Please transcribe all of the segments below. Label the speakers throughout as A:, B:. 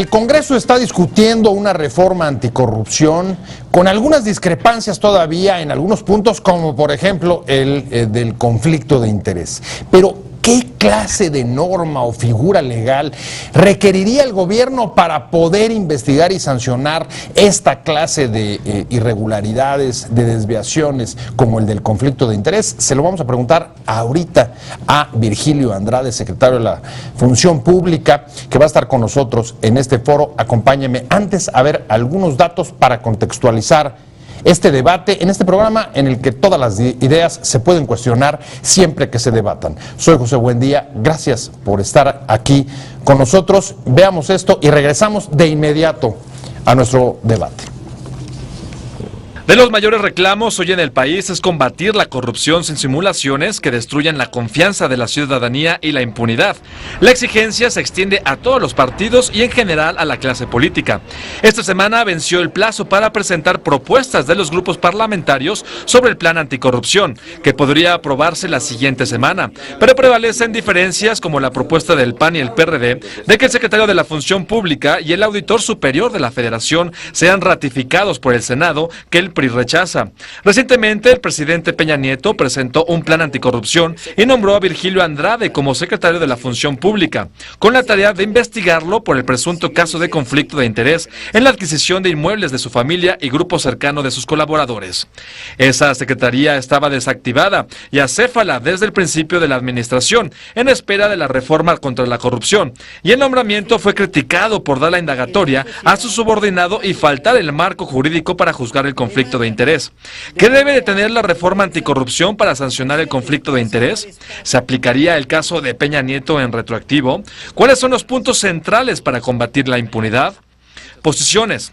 A: El Congreso está discutiendo una reforma anticorrupción con algunas discrepancias todavía en algunos puntos, como por ejemplo el del conflicto de interés. Pero ¿qué clase de norma o figura legal requeriría el gobierno para poder investigar y sancionar esta clase de irregularidades, de desviaciones como el del conflicto de interés? Se lo vamos a preguntar ahorita a Virgilio Andrade, secretario de la Función Pública, que va a estar con nosotros en este foro. Acompáñeme antes a ver algunos datos para contextualizar este debate en este programa en el que todas las ideas se pueden cuestionar siempre que se debatan. Soy José Buendía, gracias por estar aquí con nosotros. Veamos esto y regresamos de inmediato a nuestro debate.
B: De los mayores reclamos hoy en el país es combatir la corrupción sin simulaciones que destruyan la confianza de la ciudadanía y la impunidad. La exigencia se extiende a todos los partidos y en general a la clase política. Esta semana venció el plazo para presentar propuestas de los grupos parlamentarios sobre el plan anticorrupción, que podría aprobarse la siguiente semana, pero prevalecen diferencias como la propuesta del PAN y el PRD de que el secretario de la Función Pública y el auditor superior de la Federación sean ratificados por el Senado, que el PRI rechaza. Recientemente, el presidente Peña Nieto presentó un plan anticorrupción y nombró a Virgilio Andrade como secretario de la Función Pública, con la tarea de investigarlo por el presunto caso de conflicto de interés en la adquisición de inmuebles de su familia y grupo cercano de sus colaboradores. Esa secretaría estaba desactivada y acéfala desde el principio de la administración, en espera de la reforma contra la corrupción, y el nombramiento fue criticado por dar la indagatoria a su subordinado y faltar el marco jurídico para juzgar el conflicto de interés. ¿Qué debe de tener la reforma anticorrupción para sancionar el conflicto de interés? ¿Se aplicaría el caso de Peña Nieto en retroactivo? ¿Cuáles son los puntos centrales para combatir la impunidad? Posiciones.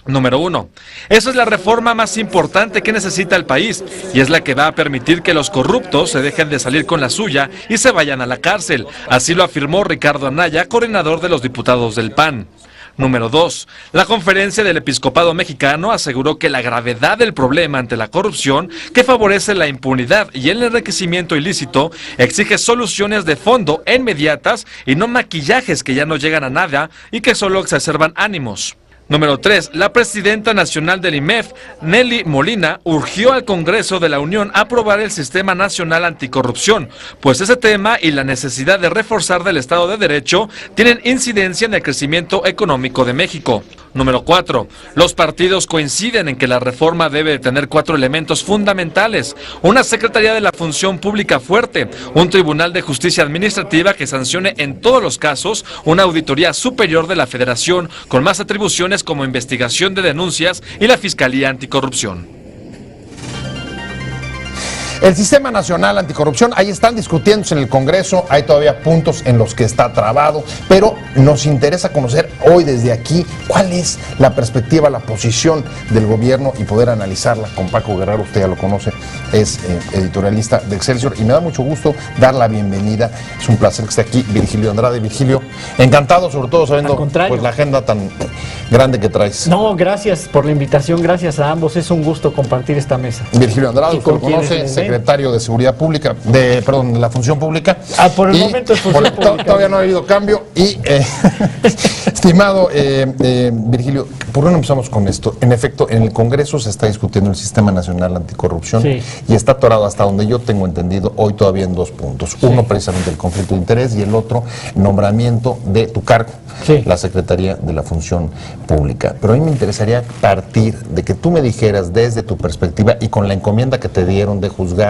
B: Número 1. Esa es la reforma más importante que necesita el país y es la que va a permitir que los corruptos se dejen de salir con la suya y se vayan a la cárcel. Así lo afirmó Ricardo Anaya, coordinador de los diputados del PAN. Número 2. La Conferencia del Episcopado Mexicano aseguró que la gravedad del problema ante la corrupción, que favorece la impunidad y el enriquecimiento ilícito, exige soluciones de fondo inmediatas y no maquillajes que ya no llegan a nada y que solo exacerban ánimos. Número 3. La presidenta nacional del IMEF, Nelly Molina, urgió al Congreso de la Unión a aprobar el Sistema Nacional Anticorrupción, pues ese tema y la necesidad de reforzar del Estado de Derecho tienen incidencia en el crecimiento económico de México. Número 4. Los partidos coinciden en que la reforma debe tener 4 elementos fundamentales: una Secretaría de la Función Pública fuerte, un Tribunal de Justicia Administrativa que sancione en todos los casos, una Auditoría Superior de la Federación con más atribuciones como investigación de denuncias y la Fiscalía Anticorrupción.
A: El Sistema Nacional Anticorrupción, ahí están discutiéndose en el Congreso, hay todavía puntos en los que está trabado, pero nos interesa conocer hoy desde aquí cuál es la perspectiva, la posición del gobierno y poder analizarla con Paco Guerrero. Usted ya lo conoce, es editorialista de Excelsior y me da mucho gusto dar la bienvenida. Es un placer que esté aquí Virgilio Andrade. Virgilio, encantado, sobre todo sabiendo pues, la agenda tan grande que traes.
C: No, gracias por la invitación, gracias a ambos, es un gusto compartir esta mesa.
A: Virgilio Andrade, usted lo conoce, secretario de Seguridad Pública, de la Función Pública.
C: Por el momento es Función Pública.
A: Todavía no ha habido cambio y, estimado Virgilio, ¿por qué no empezamos con esto? En efecto, en el Congreso se está discutiendo el Sistema Nacional Anticorrupción, sí, y está atorado hasta donde yo tengo entendido hoy todavía en 2 puntos. Sí. Uno precisamente el conflicto de interés y el otro nombramiento de tu cargo, sí, la Secretaría de la Función Pública. Pero a mí me interesaría partir de que tú me dijeras desde tu perspectiva y con la encomienda que te dieron de juzgar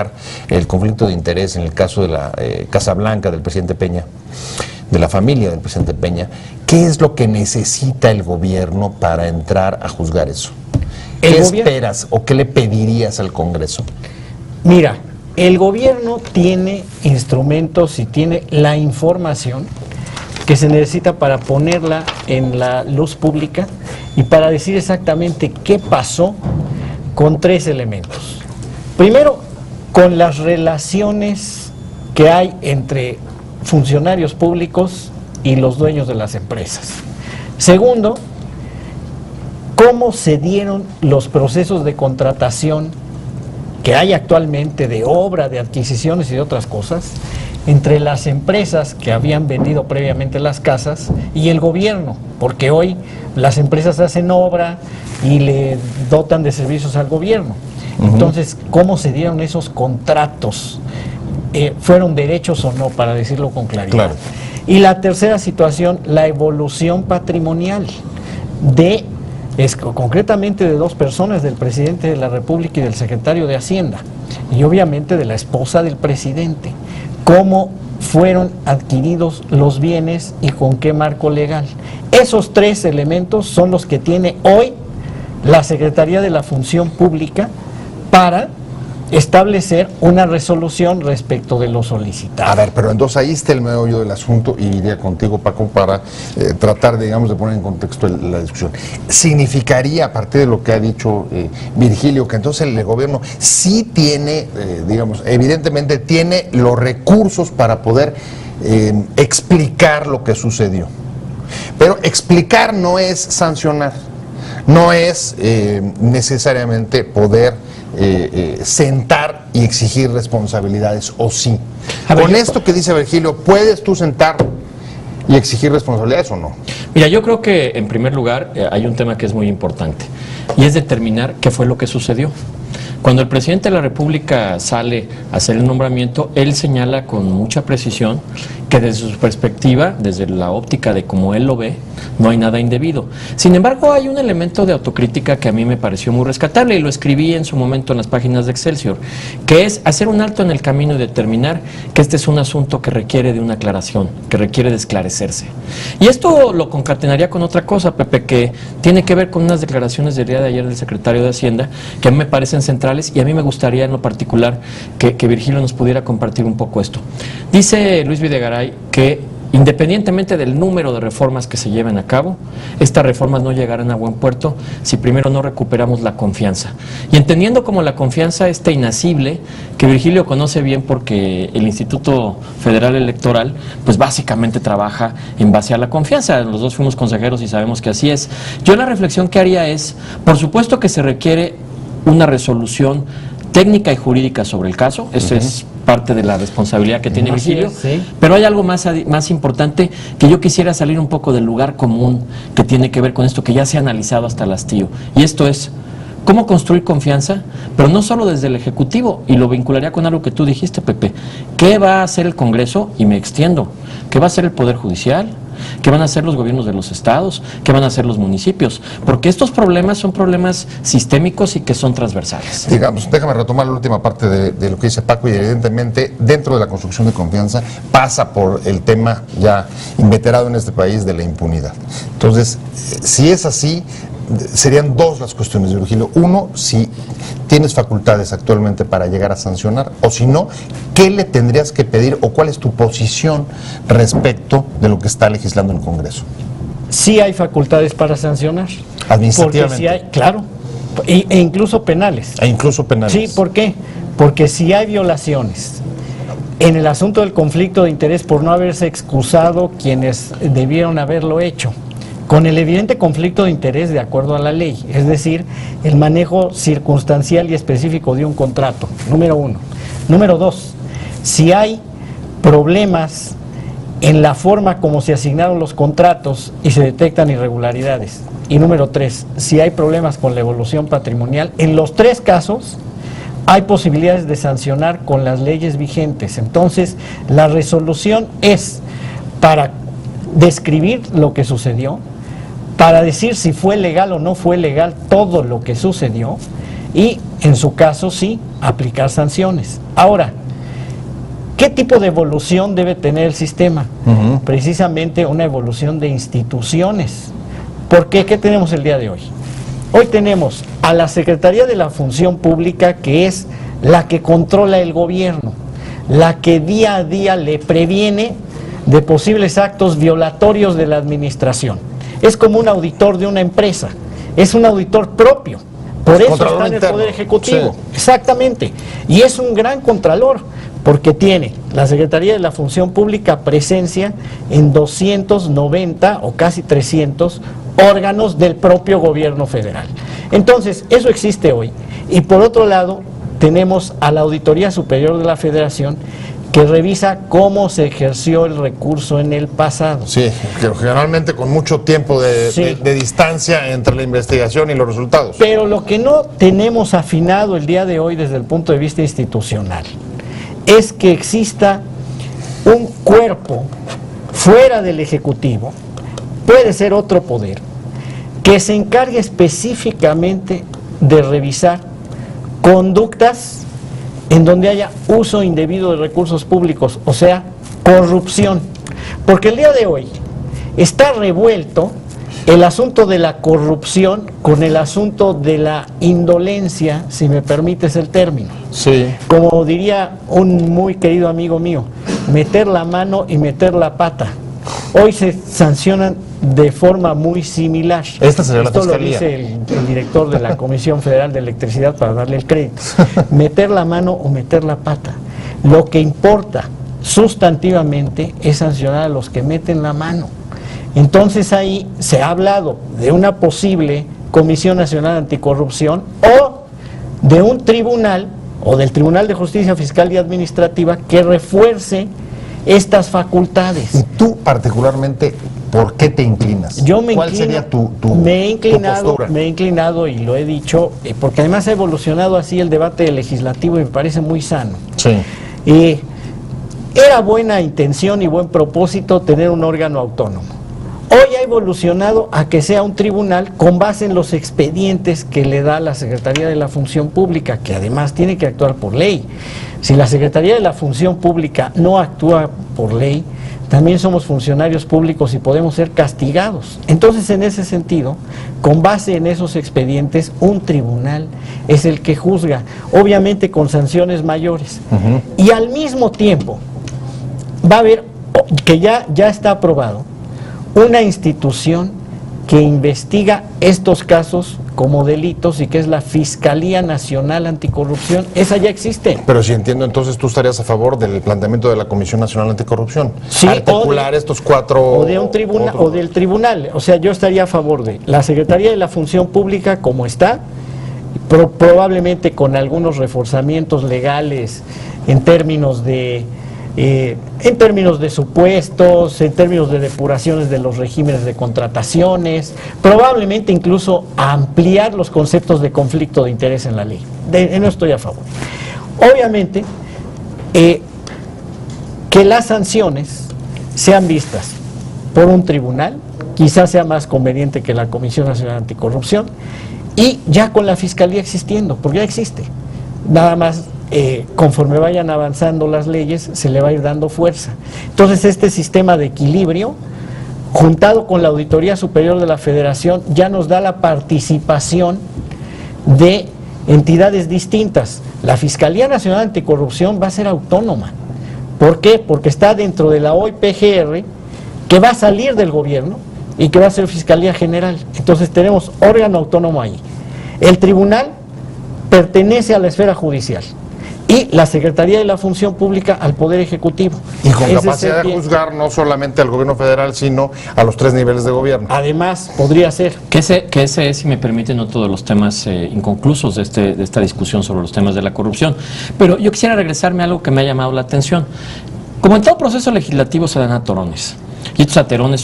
A: el conflicto de interés en el caso de la Casa Blanca del presidente Peña, de la familia del presidente Peña, ¿qué es lo que necesita el gobierno para entrar a juzgar eso? ¿Qué esperas o qué le pedirías al Congreso?
C: Mira, el gobierno tiene instrumentos y tiene la información que se necesita para ponerla en la luz pública y para decir exactamente qué pasó con 3 elementos. Primero, con las relaciones que hay entre funcionarios públicos y los dueños de las empresas. Segundo, cómo se dieron los procesos de contratación que hay actualmente de obra, de adquisiciones y de otras cosas. entre las empresas que habían vendido previamente las casas y el gobierno, porque hoy las empresas hacen obra y le dotan de servicios al gobierno. Entonces, ¿cómo se dieron esos contratos? ¿Fueron derechos o no, para decirlo con claridad?
A: Claro.
C: Y la tercera situación, la evolución patrimonial concretamente de dos personas, del presidente de la República y del secretario de Hacienda, y obviamente de la esposa del presidente. ¿Cómo fueron adquiridos los bienes y con qué marco legal? Esos tres elementos son los que tiene hoy la Secretaría de la Función Pública para establecer una resolución respecto de lo solicitado.
A: A ver, pero entonces ahí está el meollo del asunto y iría contigo, Paco, para tratar, digamos, de poner en contexto la discusión. ¿Significaría, a partir de lo que ha dicho Virgilio, que entonces el gobierno sí tiene, digamos, evidentemente tiene los recursos para poder explicar lo que sucedió? Pero explicar no es sancionar, no es necesariamente poder sentar y exigir responsabilidades, o sí. Con esto que dice Virgilio, ¿puedes tú sentar y exigir responsabilidades o no?
D: Mira, yo creo que en primer lugar hay un tema que es muy importante y es determinar qué fue lo que sucedió. Cuando el presidente de la República sale a hacer el nombramiento, él señala con mucha precisión que desde su perspectiva, desde la óptica de cómo él lo ve, no hay nada indebido. Sin embargo, hay un elemento de autocrítica que a mí me pareció muy rescatable y lo escribí en su momento en las páginas de Excelsior, que es hacer un alto en el camino y determinar que este es un asunto que requiere de una aclaración, que requiere de esclarecerse. Y esto lo concatenaría con otra cosa, Pepe, que tiene que ver con unas declaraciones del día de ayer del secretario de Hacienda que a mí me parecen centrales y a mí me gustaría en lo particular que Virgilio nos pudiera compartir un poco esto. Dice Luis Videgaray que independientemente del número de reformas que se lleven a cabo, estas reformas no llegarán a buen puerto si primero no recuperamos la confianza. Y entendiendo como la confianza inacible, que Virgilio conoce bien porque el Instituto Federal Electoral, pues básicamente trabaja en base a la confianza. Los dos fuimos consejeros y sabemos que así es. Yo la reflexión que haría es, por supuesto que se requiere una resolución técnica y jurídica sobre el caso, eso es parte de la responsabilidad que tiene Virgilio, pero hay algo más importante, que yo quisiera salir un poco del lugar común que tiene que ver con esto que ya se ha analizado hasta el hastío, y esto es cómo construir confianza, pero no solo desde el Ejecutivo, y lo vincularía con algo que tú dijiste, Pepe. ¿Qué va a hacer el Congreso? Y me extiendo. ¿Qué va a hacer el Poder Judicial? ¿Qué van a hacer los gobiernos de los estados? ¿Qué van a hacer los municipios? Porque estos problemas son problemas sistémicos y que son transversales.
A: Digamos, déjame retomar la última parte de lo que dice Paco, y evidentemente dentro de la construcción de confianza pasa por el tema ya inveterado en este país de la impunidad. Entonces, si es así, serían dos las cuestiones, Virgilio. Uno, si tienes facultades actualmente para llegar a sancionar, o si no, ¿qué le tendrías que pedir o cuál es tu posición respecto de lo que está legislando el Congreso?
C: Sí hay facultades para sancionar.
A: Administrativamente.
C: Porque sí hay, claro, e incluso penales.
A: E incluso penales.
C: Sí, ¿por qué? Porque si hay violaciones en el asunto del conflicto de interés por no haberse excusado quienes debieron haberlo hecho, con el evidente conflicto de interés de acuerdo a la ley, es decir, el manejo circunstancial y específico de un contrato, número uno. Número dos, si hay problemas en la forma como se asignaron los contratos y se detectan irregularidades. Y número tres, si hay problemas con la evolución patrimonial, en los tres casos hay posibilidades de sancionar con las leyes vigentes. Entonces, la resolución es para describir lo que sucedió, para decir si fue legal o no fue legal todo lo que sucedió y, en su caso, sí, aplicar sanciones. Ahora, ¿qué tipo de evolución debe tener el sistema? Precisamente una evolución de instituciones. ¿Por qué? ¿Qué tenemos el día de hoy? Hoy tenemos a la Secretaría de la Función Pública, que es la que controla el gobierno, la que día a día le previene de posibles actos violatorios de la administración. Es como un auditor de una empresa, es un auditor propio, por eso está en el Poder Ejecutivo. Sí. Exactamente, y es un gran contralor, porque tiene la Secretaría de la Función Pública presencia en 290 o casi 300 órganos del propio gobierno federal. Entonces, eso existe hoy. Y por otro lado, tenemos a la Auditoría Superior de la Federación, que revisa cómo se ejerció el recurso en el pasado.
A: Sí, que generalmente con mucho tiempo de distancia entre la investigación y los resultados.
C: Pero lo que no tenemos afinado el día de hoy desde el punto de vista institucional es que exista un cuerpo fuera del Ejecutivo, puede ser otro poder, que se encargue específicamente de revisar conductas en donde haya uso indebido de recursos públicos, o sea, corrupción. Porque el día de hoy está revuelto el asunto de la corrupción con el asunto de la indolencia, si me permites el término.
A: Sí.
C: Como diría un muy querido amigo mío, meter la mano y meter la pata. Hoy se sancionan de forma muy similar.
A: Esta sería la
C: Esto
A: Fiscalía.
C: lo dice el director de la Comisión Federal de Electricidad para darle el crédito. Meter la mano o meter la pata. Lo que importa sustantivamente es sancionar a los que meten la mano. Entonces ahí se ha hablado de una posible Comisión Nacional Anticorrupción o de un tribunal o del Tribunal de Justicia Fiscal y Administrativa que refuerce estas facultades.
A: Y tú particularmente, ¿por qué te inclinas?
C: Yo me
A: ¿Cuál
C: inclino,
A: sería tu
C: me
A: postura?
C: he inclinado y lo he dicho, porque además ha evolucionado así el debate legislativo y me parece muy sano.
A: Sí.
C: Era buena intención y buen propósito tener un órgano autónomo. Hoy ha evolucionado a que sea un tribunal con base en los expedientes que le da la Secretaría de la Función Pública, que además tiene que actuar por ley. Si la Secretaría de la Función Pública no actúa por ley, también somos funcionarios públicos y podemos ser castigados. Entonces, en ese sentido, con base en esos expedientes, un tribunal es el que juzga, obviamente con sanciones mayores. Y al mismo tiempo, va a haber, que ya está aprobado, una institución que investiga estos casos como delitos y que es la Fiscalía Nacional Anticorrupción. Esa ya existe.
A: Pero si entiendo, entonces tú estarías a favor del planteamiento de la Comisión Nacional Anticorrupción.
C: Sí,
A: articular estos cuatro...
C: O de un tribunal, o del tribunal. O sea, yo estaría a favor de la Secretaría de la Función Pública como está, probablemente con algunos reforzamientos legales en términos de supuestos, en términos de depuraciones de los regímenes de contrataciones, probablemente incluso ampliar los conceptos de conflicto de interés en la ley. No estoy a favor. Obviamente, que las sanciones sean vistas por un tribunal, quizás sea más conveniente que la Comisión Nacional Anticorrupción, y ya con la Fiscalía existiendo, porque ya existe. Nada más conforme vayan avanzando las leyes, se le va a ir dando fuerza. Entonces, este sistema de equilibrio, juntado con la Auditoría Superior de la Federación, ya nos da la participación de entidades distintas. La Fiscalía Nacional Anticorrupción va a ser autónoma. ¿Por qué? Porque está dentro de la OIPGR, que va a salir del gobierno y que va a ser Fiscalía General. Entonces, tenemos órgano autónomo ahí. El tribunal pertenece a la esfera judicial y la Secretaría de la Función Pública al Poder Ejecutivo.
A: Y con capacidad de juzgar no solamente al gobierno federal, sino a los 3 niveles de gobierno.
C: Además, podría ser.
D: Que ese es, si me permiten, otro de los temas inconclusos de esta discusión sobre los temas de la corrupción. Pero yo quisiera regresarme a algo que me ha llamado la atención. Como en todo proceso legislativo se dan atorones. Y estos atorones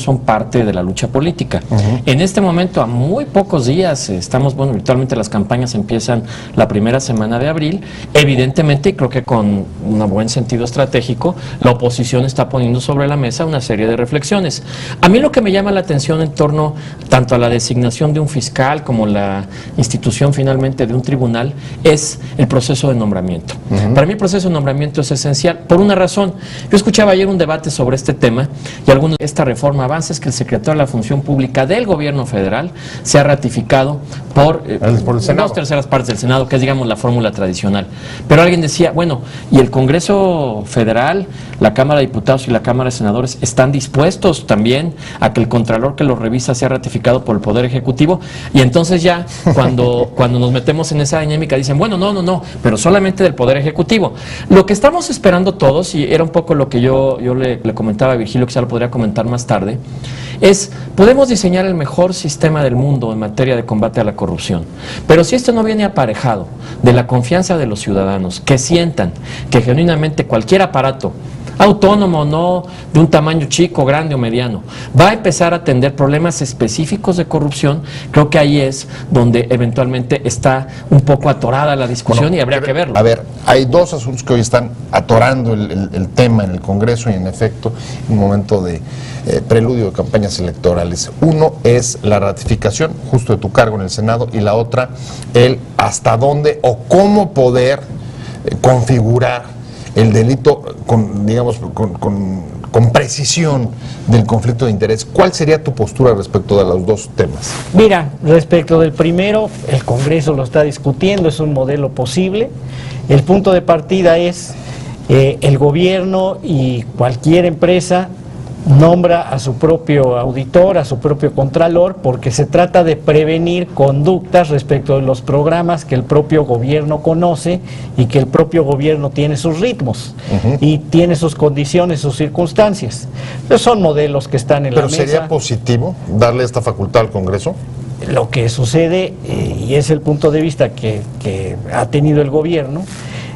D: son parte de la lucha política. En este momento, a muy pocos días, virtualmente las campañas empiezan la primera semana de abril. Evidentemente, y creo que con un buen sentido estratégico, la oposición está poniendo sobre la mesa una serie de reflexiones. A mí lo que me llama la atención en torno tanto a la designación de un fiscal como la institución finalmente de un tribunal es el proceso de nombramiento. Para mí el proceso de nombramiento es esencial por una razón. Yo escuchaba ayer un debate sobre este tema y algunos de esta reforma avanza es que el secretario de la Función Pública del Gobierno Federal sea ratificado por
A: el Senado.
D: 2/3 partes del Senado, que es, digamos, la fórmula tradicional. Pero alguien decía, bueno, ¿y el Congreso Federal, la Cámara de Diputados y la Cámara de Senadores están dispuestos también a que el Contralor que lo revisa sea ratificado por el Poder Ejecutivo? Y entonces ya, cuando nos metemos en esa dinámica, dicen, bueno, no, pero solamente del Poder Ejecutivo. Lo que estamos esperando todos, y era un poco lo que yo le comentaba a Virgilio Emilio quizá lo podría comentar más tarde, es, podemos diseñar el mejor sistema del mundo en materia de combate a la corrupción, pero si esto no viene aparejado de la confianza de los ciudadanos, que sientan que genuinamente cualquier aparato, autónomo o no, de un tamaño chico, grande o mediano, va a empezar a atender problemas específicos de corrupción, creo que ahí es donde eventualmente está un poco atorada la discusión y habría que verlo.
A: A ver, hay dos asuntos que hoy están atorando el tema en el Congreso y en efecto en un momento de preludio de campañas electorales. Uno es la ratificación justo de tu cargo en el Senado y la otra el hasta dónde o cómo poder configurar el delito con, digamos, con precisión del conflicto de interés. ¿Cuál sería tu postura respecto de los dos temas?
C: Mira, respecto del primero, el Congreso lo está discutiendo, es un modelo posible. El punto de partida es el gobierno y cualquier empresa nombra a su propio auditor, a su propio contralor, porque se trata de prevenir conductas respecto de los programas que el propio gobierno conoce y que el propio gobierno tiene sus ritmos y tiene sus condiciones, sus circunstancias. Entonces son modelos que están en la mesa.
A: ¿Pero sería positivo darle esta facultad al Congreso?
C: Lo que sucede, y es el punto de vista que ha tenido el gobierno,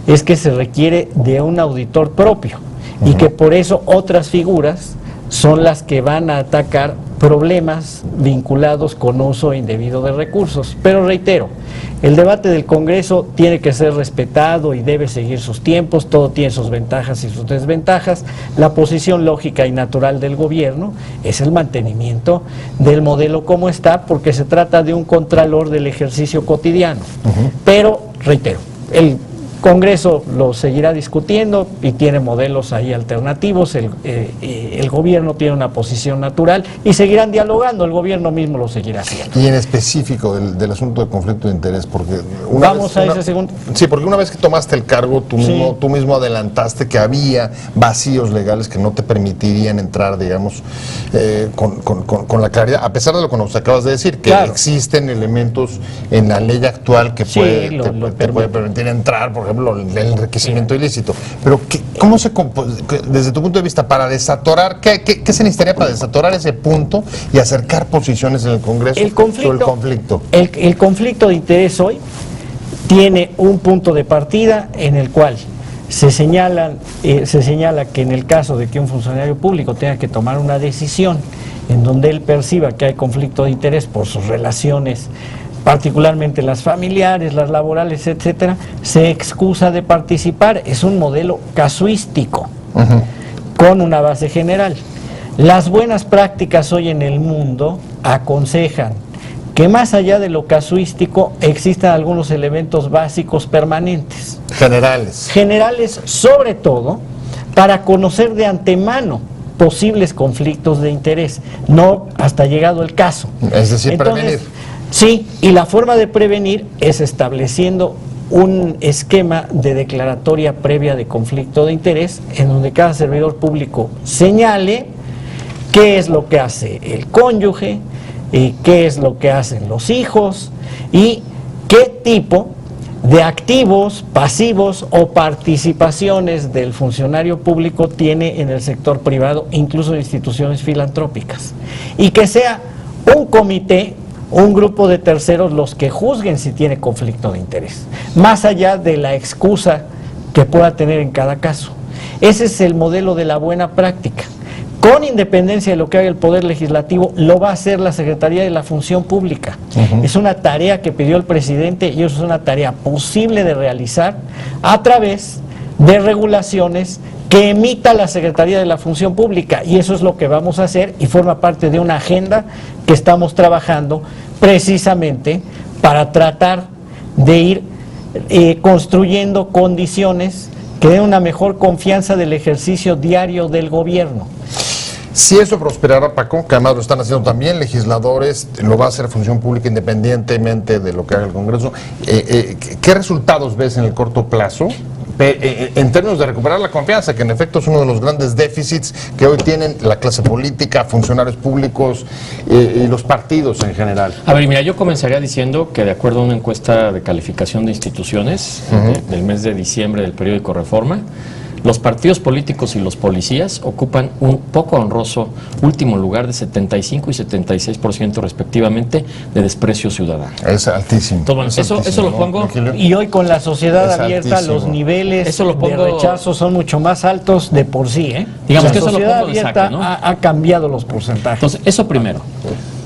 C: es que se requiere de un auditor propio y que por eso otras figuras son las que van a atacar problemas vinculados con uso indebido de recursos. Pero reitero, el debate del Congreso tiene que ser respetado y debe seguir sus tiempos, todo tiene sus ventajas y sus desventajas. La posición lógica y natural del gobierno es el mantenimiento del modelo como está, porque se trata de un contralor del ejercicio cotidiano. Pero, reitero, el Congreso lo seguirá discutiendo y tiene modelos ahí alternativos, el gobierno tiene una posición natural y seguirán dialogando, el gobierno mismo lo seguirá haciendo.
A: Y en específico del asunto de conflicto de interés, porque
C: ese segundo.
A: Sí, porque una vez que tomaste el cargo, tú mismo adelantaste que había vacíos legales que no te permitirían entrar, digamos, con la claridad, a pesar de lo que nos acabas de decir, que existen elementos en la ley actual que te puede permitir entrar, por ejemplo, el enriquecimiento ilícito. Pero, ¿cómo desde tu punto de vista, para desatorar, qué se necesitaría para desatorar ese punto y acercar posiciones en el Congreso sobre el conflicto?
C: El conflicto de interés hoy tiene un punto de partida en el cual se señala que en el caso de que un funcionario público tenga que tomar una decisión en donde él perciba que hay conflicto de interés por sus relaciones, particularmente las familiares, las laborales, etcétera, se excusa de participar. Es un modelo casuístico con una base general. Las buenas prácticas hoy en el mundo aconsejan que más allá de lo casuístico existan algunos elementos básicos permanentes. Generales sobre todo para conocer de antemano posibles conflictos de interés, no hasta llegado el caso.
A: Es decir, prevenir.
C: Sí, y la forma de prevenir es estableciendo un esquema de declaratoria previa de conflicto de interés en donde cada servidor público señale qué es lo que hace el cónyuge, qué es lo que hacen los hijos y qué tipo de activos, pasivos o participaciones del funcionario público tiene en el sector privado, incluso en instituciones filantrópicas. Y que sea un comité, un grupo de terceros los que juzguen si tiene conflicto de interés, más allá de la excusa que pueda tener en cada caso. Ese es el modelo de la buena práctica. Con independencia de lo que haga el Poder Legislativo, lo va a hacer la Secretaría de la Función Pública. Es una tarea que pidió el presidente y eso es una tarea posible de realizar a través de regulaciones que emita la Secretaría de la Función Pública, y eso es lo que vamos a hacer y forma parte de una agenda que estamos trabajando precisamente para tratar de ir construyendo condiciones que den una mejor confianza del ejercicio diario del gobierno.
A: Si eso prosperará, Paco, que además lo están haciendo también legisladores, lo va a hacer Función Pública independientemente de lo que haga el Congreso, ¿qué resultados ves en el corto plazo en términos de recuperar la confianza, que en efecto es uno de los grandes déficits que hoy tienen la clase política, funcionarios públicos y los partidos en general?
D: A ver, mira, yo comenzaría diciendo que de acuerdo a una encuesta de calificación de instituciones del mes de diciembre del periódico Reforma, los partidos políticos y los policías ocupan un poco honroso último lugar de 75 y 76% respectivamente de desprecio ciudadano.
A: Es altísimo.
D: Entonces, bueno, eso lo pongo.
A: Virgilio?
C: Y hoy con la sociedad
A: Es
C: abierta,
A: altísimo.
C: los niveles
D: Eso lo
C: de
D: pongo-
C: rechazo son mucho más altos de por sí.
D: Digamos
C: la
D: que eso lo
C: sociedad
D: pongo de
C: abierta
D: saque, ¿no?
C: ha cambiado los porcentajes.
D: Entonces, eso primero.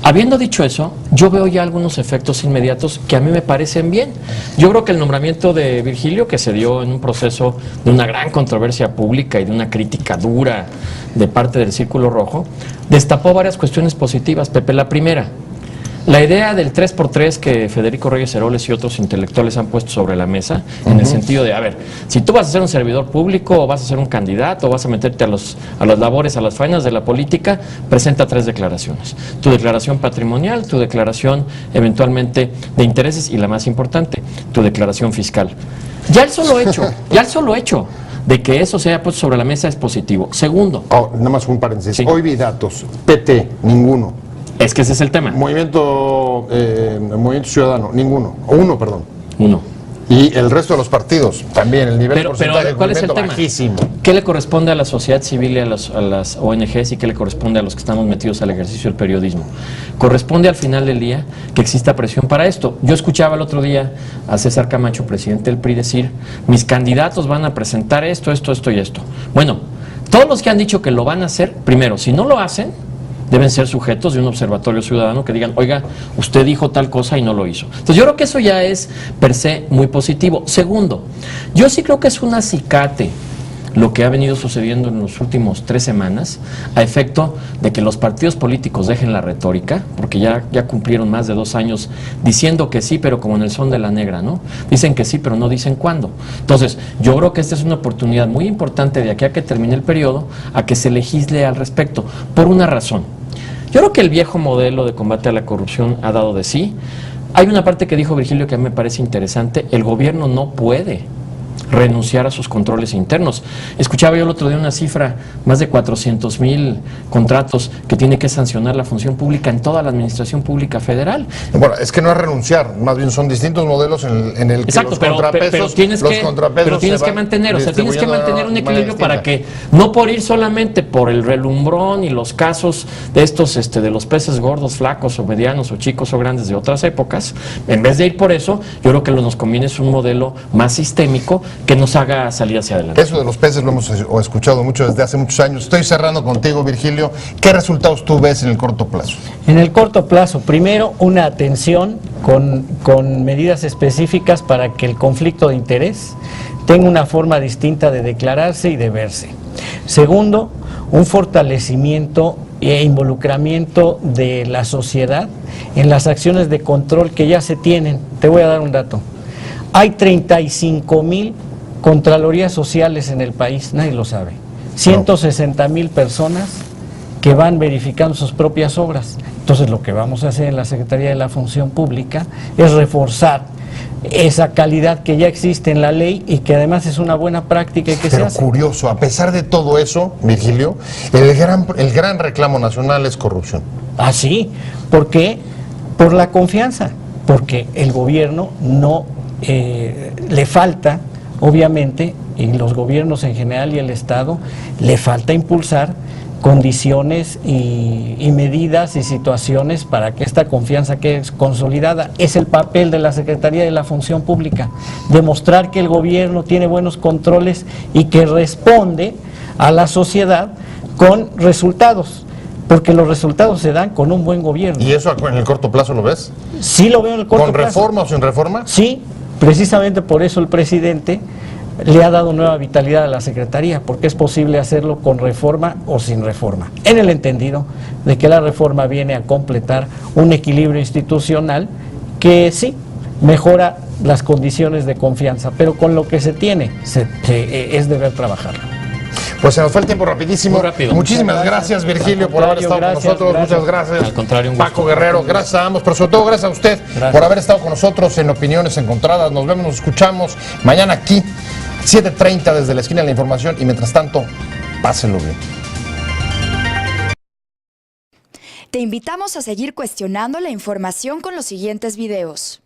D: Habiendo dicho eso, yo veo ya algunos efectos inmediatos que a mí me parecen bien. Yo creo que el nombramiento de Virgilio, que se dio en un proceso de una gran controversia pública y de una crítica dura de parte del Círculo Rojo, destapó varias cuestiones positivas, Pepe. La primera, la idea del 3x3 que Federico Reyes Heroles y otros intelectuales han puesto sobre la mesa, en el sentido de, a ver, si tú vas a ser un servidor público o vas a ser un candidato o vas a meterte a las labores, a las faenas de la política, presenta 3 declaraciones. Tu declaración patrimonial, tu declaración eventualmente de intereses y la más importante, tu declaración fiscal. Ya el solo hecho de que eso se haya puesto sobre la mesa es positivo. Segundo,
A: Nada más un paréntesis.
D: Sí.
A: Hoy vi datos. PT, ninguno.
D: es que ese es el tema.
A: Movimiento Ciudadano, ninguno. O uno, perdón.
D: Uno.
A: Y el resto de los partidos, también el nivel de
D: Pero
A: porcentaje de
D: ¿cuál es el
A: cumplimiento
D: tema?
A: bajísimo.
D: ¿Qué le corresponde a la sociedad civil y a las ONGs y qué le corresponde a los que estamos metidos al ejercicio del periodismo? Corresponde al final del día que exista presión para esto. Yo escuchaba el otro día a César Camacho, presidente del PRI, decir, mis candidatos van a presentar esto y esto. Bueno, todos los que han dicho que lo van a hacer, primero, si no lo hacen, deben ser sujetos de un observatorio ciudadano que digan, oiga, usted dijo tal cosa y no lo hizo. Entonces yo creo que eso ya es per se muy positivo. Segundo, yo sí creo que es un acicate lo que ha venido sucediendo en los últimos 3 semanas, a efecto de que los partidos políticos dejen la retórica, porque ya cumplieron más de 2 años diciendo que sí, pero como en el son de la negra, ¿no? Dicen que sí, pero no dicen cuándo. Entonces, yo creo que esta es una oportunidad muy importante de aquí a que termine el periodo, a que se legisle al respecto, por una razón. Yo creo que el viejo modelo de combate a la corrupción ha dado de sí. Hay una parte que dijo Virgilio que a mí me parece interesante. El gobierno no puede renunciar a sus controles internos. Escuchaba yo el otro día una cifra, más de 400,000 contratos que tiene que sancionar la función pública en toda la administración pública federal.
A: Bueno, es que no es renunciar, más bien son distintos modelos en el que
D: Exacto,
A: los
D: pero
A: contrapesos,
D: tienes que
A: se van
D: mantener, o sea, tienes que
A: distribuyendo
D: mantener un
A: de manera
D: equilibrio para
A: distinta.
D: que, no por ir solamente por el relumbrón y los casos de estos, de los peces gordos, flacos o medianos o chicos o grandes de otras épocas, en vez de ir por eso, yo creo que lo que nos conviene es un modelo más sistémico que nos haga salir hacia adelante.
A: Eso de los peces lo hemos escuchado mucho desde hace muchos años. Estoy cerrando contigo, Virgilio. ¿Qué resultados tú ves en el corto plazo?
C: En el corto plazo, primero, una atención con medidas específicas para que el conflicto de interés tenga una forma distinta de declararse y de verse. Segundo, un fortalecimiento e involucramiento de la sociedad en las acciones de control que ya se tienen. Te voy a dar un dato. Hay 35,000 contralorías sociales en el país, nadie lo sabe. 160,000 personas que van verificando sus propias obras. Entonces lo que vamos a hacer en la Secretaría de la Función Pública es reforzar esa calidad que ya existe en la ley y que además es una buena práctica y que se
A: Pero
C: hace.
A: curioso, a pesar de todo eso, Virgilio, el gran reclamo nacional es corrupción.
C: Ah, sí, ¿por qué? Por la confianza, porque el gobierno no le falta, obviamente, y los gobiernos en general y el Estado, le falta impulsar condiciones y medidas y situaciones para que esta confianza quede consolidada. Es el papel de la Secretaría de la Función Pública, demostrar que el gobierno tiene buenos controles y que responde a la sociedad con resultados, porque los resultados se dan con un buen gobierno.
A: ¿Y eso en el corto plazo lo ves?
C: Sí lo veo en el corto
A: ¿Con
C: plazo.
A: reforma o sin reforma?
C: Sí, precisamente por eso el presidente le ha dado nueva vitalidad a la Secretaría, porque es posible hacerlo con reforma o sin reforma, en el entendido de que la reforma viene a completar un equilibrio institucional que sí mejora las condiciones de confianza, pero con lo que se tiene es deber trabajarlo.
A: Pues se nos fue el tiempo rapidísimo.
D: Muy rápido.
A: Muchísimas gracias, Virgilio, por haber estado con nosotros. Muchas gracias.
D: Al contrario, un gusto.
A: Paco Guerrero, gracias a ambos, pero sobre todo gracias a usted por haber estado con nosotros en Opiniones Encontradas. Nos vemos, nos escuchamos mañana aquí, 7:30 desde la esquina de la información, y mientras tanto, pásenlo bien.
E: Te invitamos a seguir cuestionando la información con los siguientes videos.